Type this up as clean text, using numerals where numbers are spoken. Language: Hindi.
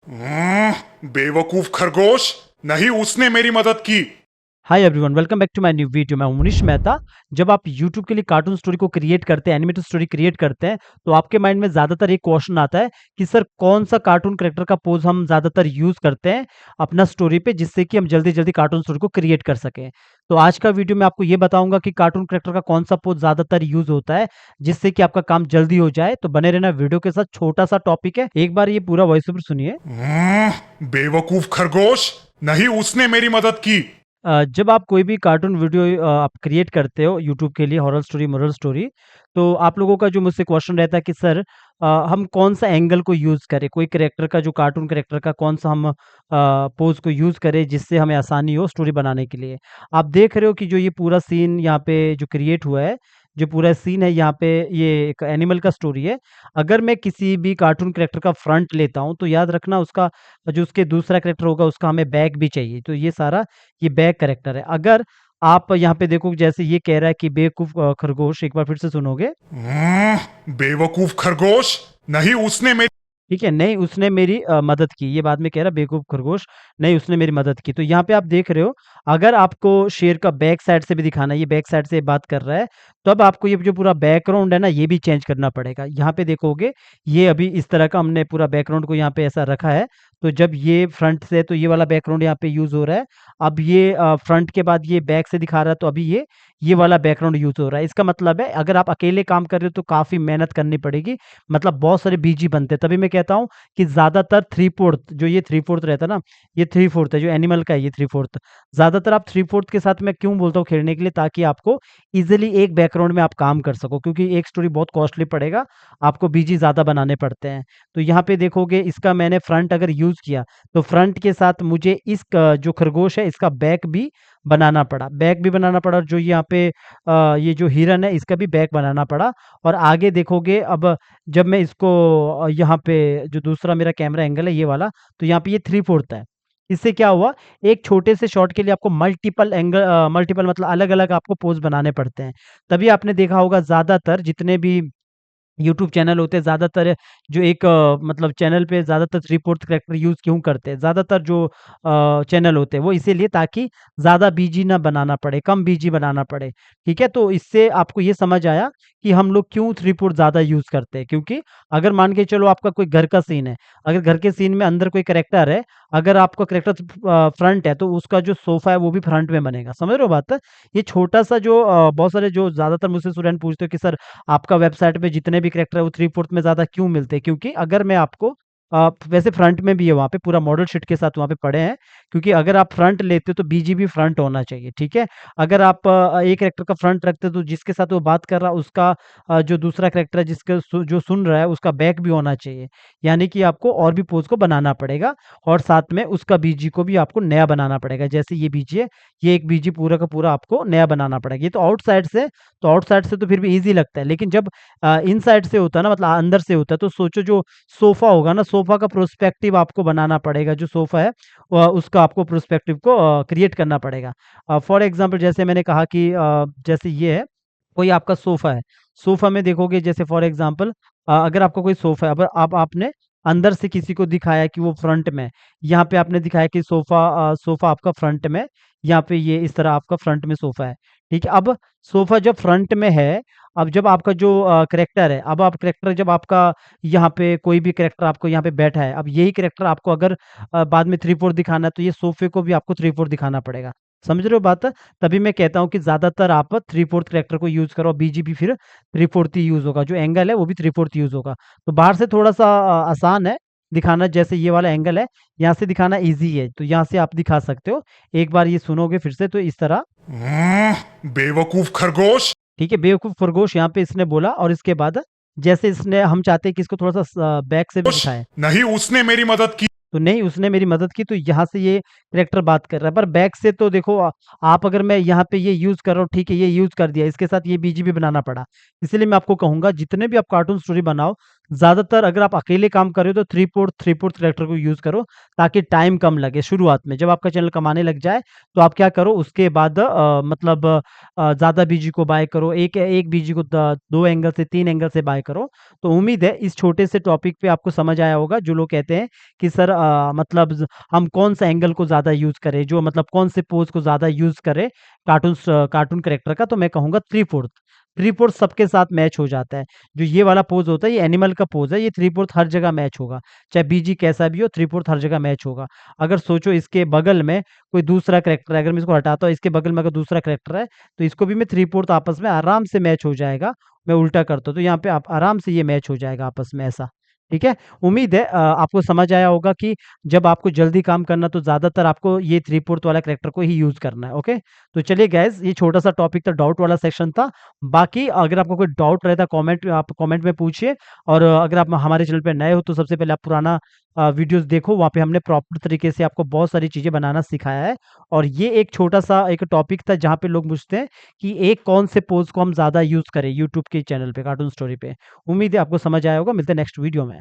बेवकूफ खरगोश, नहीं उसने मेरी मदद की। Hi everyone, welcome back to my new video. मैं हूं मनीष मेहता। जब आप यूट्यूब के लिए कार्टून स्टोरी को क्रिएट करते हैं, एनिमेटेड स्टोरी क्रिएट करते हैं, तो आपके माइंड में ज़्यादातर एक क्वेश्चन आता है कि सर कौन सा कार्टून कैरेक्टर का पोज़ हम ज़्यादातर यूज़ करते हैं अपना स्टोरी पे, जिससे कि हम जल्दी-जल्दी कार्टून स्टोरी को क्रिएट कर सकें। तो आज का वीडियो में आपको ये बताऊँगा कि कार्टून कैरेक्टर का कौन सा पोज़ ज़्यादातर यूज़ होता है, जिससे कि आपका काम जल्दी हो जाए। तो बने रहना वीडियो के साथ। छोटा-सा टॉपिक है, एक बार ये पूरा वॉइस ओवर सुनिए। बेवकूफ खरगोश, नहीं उसने मेरी मदद की। जब आप कोई भी कार्टून वीडियो आप क्रिएट करते हो यूट्यूब के लिए, हॉरर स्टोरी, मोरल स्टोरी, तो आप लोगों का जो मुझसे क्वेश्चन रहता है कि सर हम कौन-सा एंगल को यूज़ करें? कोई कैरेक्टर का, जो कार्टून कैरेक्टर का कौन-सा हम पोज़ को यूज़ करें जिससे हमें आसानी हो स्टोरी बनाने के लिए? आप देख रहे हो कि जो ये पूरा सीन यहाँ पे जो क्रिएट हुआ है, जो पूरा सीन है यहाँ पे, ये एक एनिमल का स्टोरी है। अगर मैं किसी भी कार्टून कैरेक्टर का फ्रंट लेता हूँ, तो याद रखना उसका जो उसके दूसरा कैरेक्टर होगा उसका हमें बैक भी चाहिए। तो ये सारा ये बैक कैरेक्टर है। अगर आप यहाँ पे देखो, जैसे ये कह रहा है कि बेवकूफ खरगोश, एक बार फिर से सुनोगे। बेवकूफ खरगोश, नहीं उसने मेरी। ठीक है, नहीं उसने मेरी मदद की, ये बाद में कह रहा है बेवकूफ खरगोश, नहीं उसने मेरी मदद की। तो यहाँ पे आप देख रहे हो, अगर आपको शेर का बैक साइड से भी दिखाना है, ये बैक साइड से बात कर रहा है, तब आपको ये जो पूरा बैकग्राउंड है ना, ये भी चेंज करना पड़ेगा। यहाँ पे देखोगे, ये अभी इस तरह का हमने पूरा बैकग्राउंड को यहाँ पे ऐसा रखा है। तो जब ये फ्रंट से, तो ये वाला बैकग्राउंड यहाँ पे यूज़ हो रहा है। अब ये फ्रंट के बाद ये बैक से दिखा रहा है, तो अभी ये वाला बैकग्राउंड यूज़ हो रहा है। इसका मतलब है, अगर आप अकेले काम कर रहे हो तो काफ़ी मेहनत करनी पड़ेगी, मतलब बहुत सारे बीजी बनते हैं। तभी मैं कहता हूँ कि ज़्यादातर 3/4, जो ये 3/4 रहता है ना, ये 3/4 है, जो एनिमल का है ये 3/4। ज़्यादातर आप 3/4 के साथ मैं क्यों बोलता हूँ खेलने के लिए, ताकि आपको ईज़िली एक बैकग्राउंड में आप काम कर सको, क्योंकि एक स्टोरी बहुत कॉस्टली पड़ेगा, आपको बीजी ज़्यादा बनाने पड़ते हैं। तो यहाँ पे देखोगे, इसका मैंने फ्रंट अगर यूज़ किया, तो फ्रंट के साथ मुझे इस जो खरगोश है इसका बैक भी बनाना पड़ा, बैक भी बनाना पड़ा। और जो यहाँ पे ये जो हिरन है इसका भी बैक बनाना पड़ा। और आगे देखोगे, अब जब मैं इसको यहाँ पे, जो दूसरा मेरा कैमरा एंगल है ये वाला, तो यहाँ पे ये 3/4 है। इससे क्या हुआ, एक छोटे से शॉट के लिए आपको मल्टीपल एंगल, मल्टीपल मतलब अलग-अलग आपको पोज़ बनाने पड़ते हैं। तभी आपने देखा होगा, ज़्यादातर जितने भी यूट्यूब चैनल होते हैं, ज़्यादातर जो एक मतलब चैनल पे ज़्यादातर 3/4 कैरेक्टर यूज़ क्यों करते हैं? ज़्यादातर जो चैनल होते हैं वो इसीलिए, ताकि ज़्यादा बीजी ना बनाना पड़े, कम बीजी बनाना पड़े, ठीक है? तो इससे आपको ये समझ आया कि हम लोग क्यों 3/4 ज़्यादा यूज़ करते हैं। क्योंकि अगर मान के चलो आपका कोई घर का सीन है, अगर घर के सीन में अंदर कोई कैरेक्टर है, अगर आपका कैरेक्टर फ्रंट है, तो उसका जो सोफ़ा है वो भी फ्रंट में बनेगा। समझ रहे हो बात? ये छोटा-सा जो बहुत सारे जो ज़्यादातर मुझसे स्टूडेंट पूछते हो कि सर आपका वेबसाइट पे जितने भी कैरेक्टर है वो 3/4 में ज़्यादा क्यों मिलते हैं? क्योंकि अगर मैं आपको वैसे फ्रंट में भी है, वहाँ पे पूरा मॉडल शीट के साथ वहाँ पे पड़े हैं। क्योंकि अगर आप फ्रंट लेते हो तो बीजीबी फ्रंट होना चाहिए, ठीक है? अगर आप एक कैरेक्टर का फ्रंट रखते हो, तो जिसके साथ वो बात कर रहा है उसका जो दूसरा कैरेक्टर है जिसका जो सुन रहा है उसका बैक भी होना चाहिए। यानी कि आपको और भी पोज़ को बनाना पड़ेगा, और साथ में उसका बीजी को भी आपको नया बनाना पड़ेगा। जैसे ये बीजी है, ये एक बीजी पूरा का पूरा आपको नया बनाना पड़ेगा। ये तो आउटसाइड से, तो आउटसाइड से तो फिर भी ईज़ी लगता है, लेकिन जब इनसाइड से होता है ना, मतलब अंदर से होता है, तो सोचो जो सोफ़ा होगा ना, सोफ़ा का प्रोस्पेक्टिव आपको बनाना पड़ेगा। जो सोफ़ा है उसका आपको प्रोस्पेक्टिव को क्रिएट करना पड़ेगा। फॉर एग्ज़ाम्पल जैसे मैंने कहा कि जैसे ये है, कोई आपका सोफ़ा है, सोफ़ा में देखोगे जैसे फॉर एग्ज़ाम्पल अगर आपका कोई सोफ़ा है, अब आपने अंदर से किसी को दिखाया कि वो फ्रंट में, यहाँ पे आपने दिखाया कि सोफ़ा आपका फ्रंट में, यहाँ पे ये इस तरह आपका फ्रंट में सोफ़ा है, ठीक है? अब सोफ़ा जब फ्रंट में है, अब जब आपका जो कैरेक्टर है, अब आप कैरेक्टर जब आपका यहाँ पे कोई भी कैरेक्टर आपको यहाँ पे बैठा है, अब यही कैरेक्टर आपको अगर बाद में 3/4 दिखाना है, तो ये सोफ़े को भी आपको 3/4 दिखाना पड़ेगा। समझ रहे हो बात? तभी मैं कहता हूँ कि ज़्यादातर आप 3/4 कैरेक्टर को यूज़ करो, बीजीपी फिर 3/4 ही यूज़ होगा, जो एंगल है वो भी 3/4 यूज़ होगा। तो बाहर से थोड़ा-सा आसान है दिखाना, जैसे ये वाला एंगल है, यहाँ से दिखाना ईज़ी है, तो यहाँ से आप दिखा सकते हो। एक बार ये सुनोगे फिर से, तो इस तरह। बेवकूफ खरगोश। ठीक है, बेवकूफ़ खरगोश यहाँ पे इसने बोला, और इसके बाद जैसे इसने, हम चाहते हैं कि इसको थोड़ा-सा बैक से भी दिखाएँ। नहीं उसने मेरी मदद की। तो नहीं उसने मेरी मदद की, तो यहाँ से ये कैरेक्टर बात कर रहा है। पर बैक से तो देखो, आप अगर मैं यहाँ पे ये यूज़ कर रहा हूँ, ठीक है, ये यूज़ कर दिया, इसके साथ ये बीजीबी बनाना पड़ा। इसीलिए मैं आपको कहूँगा, जितने भी आप कार्टून स्टोरी बनाओ, ज़्यादातर अगर आप अकेले काम कर रहे हो तो 3/4 कैरेक्टर को यूज़ करो ताकि टाइम कम लगे शुरुआत में। जब आपका चैनल कमाने लग जाए तो आप क्या करो उसके बाद मतलब ज़्यादा बीजी को बाय करो। एक बीजी को 2 एंगल से 3 एंगल से बाय करो। तो उम्मीद है इस छोटे से टॉपिक पे आपको समझ आया होगा जो लोग कहते हैं कि सर मतलब हम कौन-सा एंगल को ज़्यादा यूज़ करें, जो मतलब कौन से पोज़ को ज़्यादा यूज़ करें कार्टून कैरेक्टर का, तो मैं कहूँगा 3/4 3/4 सबके साथ मैच हो जाता है। जो ये वाला पोज़ होता है ये एनिमल का पोज़ है, ये 3/4 हर जगह मैच होगा। चाहे बीजी कैसा भी हो 3/4 हर जगह मैच होगा। अगर सोचो इसके बगल में कोई दूसरा कैरेक्टर है, अगर मैं इसको हटाता हूँ इसके बगल में अगर दूसरा कैरेक्टर है, तो इसको भी मैं 3/4 आपस में आराम से मैच हो जाएगा। मैं उल्टा करता हूँ, तो यहाँ पे आप आराम से ये मैच हो जाएगा आपस में ऐसा, ठीक है? उम्मीद है आपको समझ आया होगा कि जब आपको जल्दी काम करना तो ज़्यादातर आपको ये 3/4 वाला कैरेक्टर को ही यूज़ करना है, ओके? तो चलिए गाइज़ ये छोटा-सा टॉपिक था, डाउट वाला सेक्शन था। बाकी अगर आपको कोई डाउट रहता है आप कमेंट में पूछिए और अगर आप हमारे चैनल पे नए हो तो सबसे पहले आप पुराना वीडियोज़ देखो, वहाँ पे हमने प्रॉपर तरीके से आपको बहुत सारी चीज़ें बनाना सिखाया है। और ये एक छोटा-सा एक टॉपिक था जहाँ पे लोग पूछते हैं कि एक कौन से पोज़ को हम ज़्यादा यूज़ करें यूट्यूब के चैनल पे, कार्टून स्टोरी पे। उम्मीद है आपको समझ आया होगा, मिलते हैं नेक्स्ट वीडियो में।